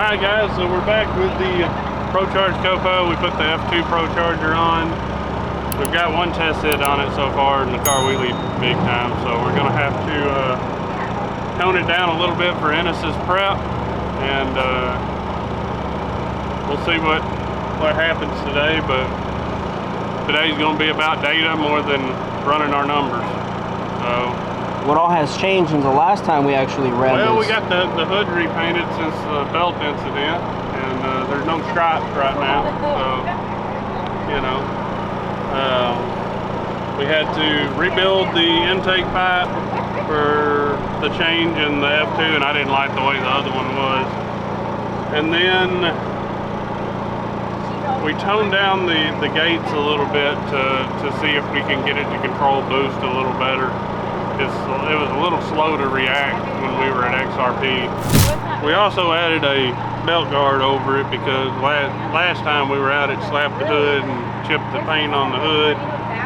Alright guys, so we're back with the Procharged COPO. We put the F2 Procharger on. We've got one test sit on it so far, and the car wheelie big time, so we're going to have to tone it down a little bit for Ennis's prep, and we'll see what happens today, but today's going to be about data more than running our numbers. So what all has changed since the last time we actually ran well, this? we got the hood repainted since the belt incident, and there's no stripes right now, so, you know. We had to rebuild the intake pipe for the change in the F2, and I didn't like the way the other one was. And then we toned down the gates a little bit to see if we can get it to control boost a little better. It was a little slow to react when we were at XRP. We also added a belt guard over it because last time we were out, it slapped the hood and chipped the paint on the hood.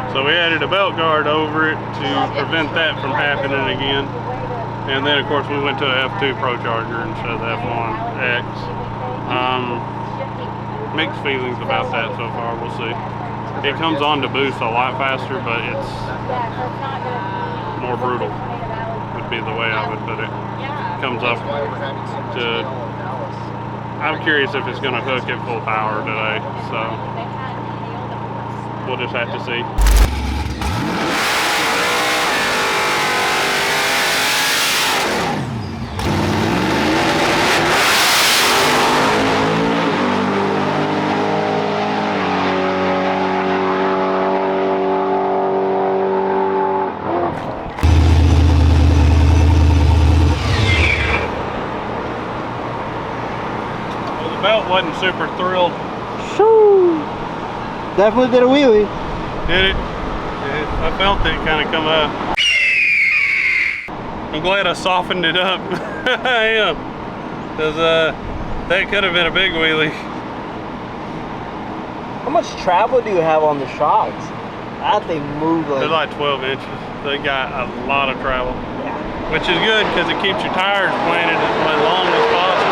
So we added a belt guard over it to prevent that from happening again. And then of course we went to the F2 Procharger instead of the F1X. Mixed feelings about that so far, we'll see. It comes on to boost a lot faster, but it's more brutal, would be the way I would put it. Comes up to, I'm curious if it's gonna hook at full power today, so we'll just have to see. Belt wasn't super thrilled. Shoo! Definitely did a wheelie. Did it? I felt it kind of come up. I'm glad I softened it up. I am. Because that could have been a big wheelie. How much travel do you have on the shocks? That thing moved like... They're like 12 inches. They got a lot of travel. Yeah. Which is good because it keeps your tires planted as long as possible.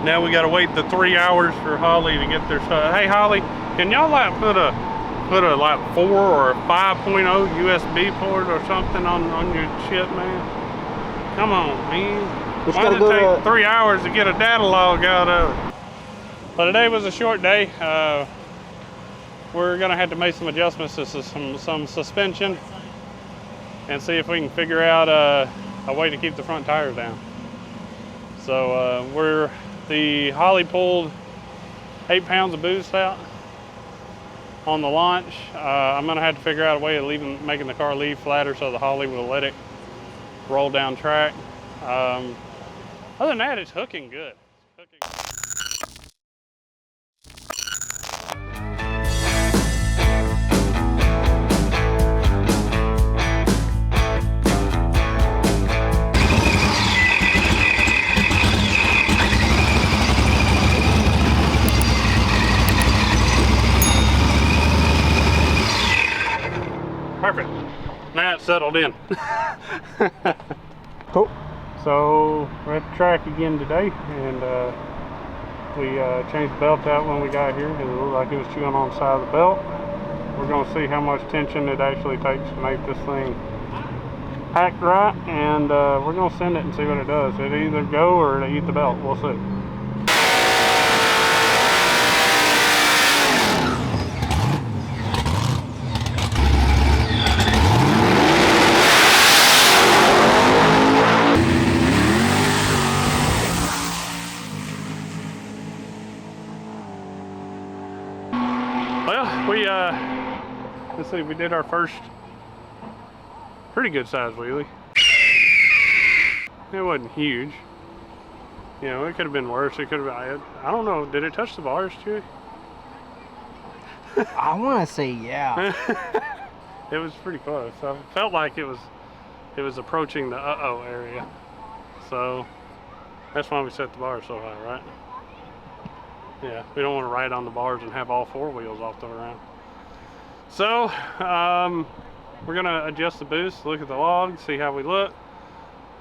Now we gotta wait the 3 hours for Holly to get their stuff. Hey Holly, can y'all like put a like 4 or 5.0 USB port or something on your shit, man? Come on, man. Why does it take 3 hours to get a data log out of it? But today was a short day. We're gonna have to make some adjustments to some suspension and see if we can figure out a way to keep the front tires down. So the Holly pulled 8 pounds of boost out on the launch. I'm gonna have to figure out a way of making the car leave flatter so the Holly will let it roll down track. Other than that, it's hooking good. Perfect. Now it's settled in. Cool. So we're at the track again today, and we changed the belt out when we got here. It looked like it was chewing on the side of the belt. We're going to see how much tension it actually takes to make this thing packed right, and we're going to send it and see what it does. It'll either go or it'll eat the belt. We'll see. Well, let's see, we did our first pretty good sized wheelie. It wasn't huge. You know, it could have been worse. It could have been, I don't know, did it touch the bars, Chewy? I want to say yeah. It was pretty close. I felt like it was approaching the uh-oh area. So that's why we set the bars so high, right? Yeah, we don't want to ride on the bars and have all four wheels off the ground. So we're gonna adjust the boost, look at the log, see how we look,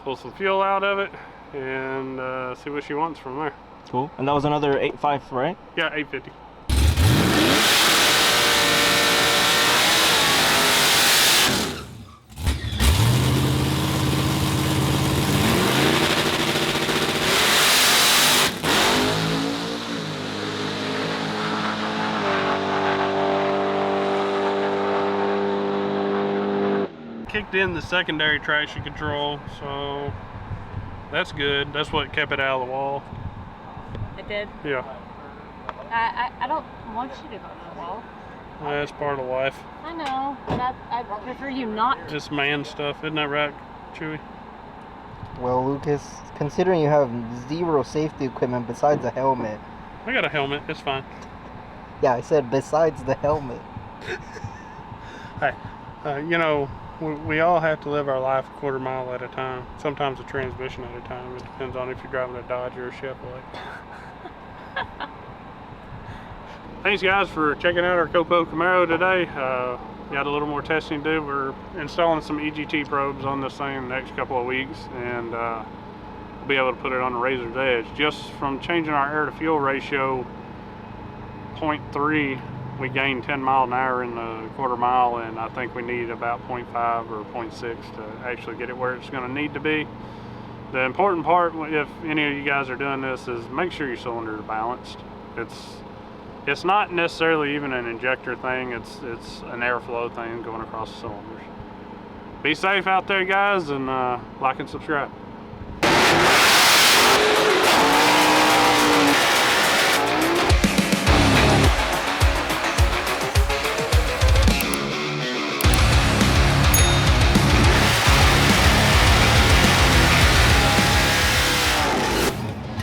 pull some fuel out of it, and see what she wants from there. Cool. And that was another 8.5, right? Yeah, 850. Kicked in the secondary traction control, so that's good. That's what kept it out of the wall. It did? Yeah. I don't want you to go to the wall. That's part of life. I know, but I prefer you not to. Just man stuff, isn't that right, Chewy? Well, Lucas, considering you have zero safety equipment besides a helmet. I got a helmet, it's fine. Yeah, I said besides the helmet. Hey, you know, we all have to live our life a quarter mile at a time. Sometimes a transmission at a time. It depends on if you're driving a Dodge or a Chevrolet. Thanks guys for checking out our COPO Camaro today. Got a little more testing to do. We're installing some EGT probes on this thing in the next couple of weeks, and we'll be able to put it on the razor's edge. Just from changing our air to fuel ratio 0.3, we gained 10 mile an hour in the quarter mile, and I think we need about 0.5 or 0.6 to actually get it where it's going to need to be. The important part, if any of you guys are doing this, is make sure your cylinders are balanced. It's not necessarily even an injector thing, it's an airflow thing going across the cylinders. Be safe out there guys, and like and subscribe.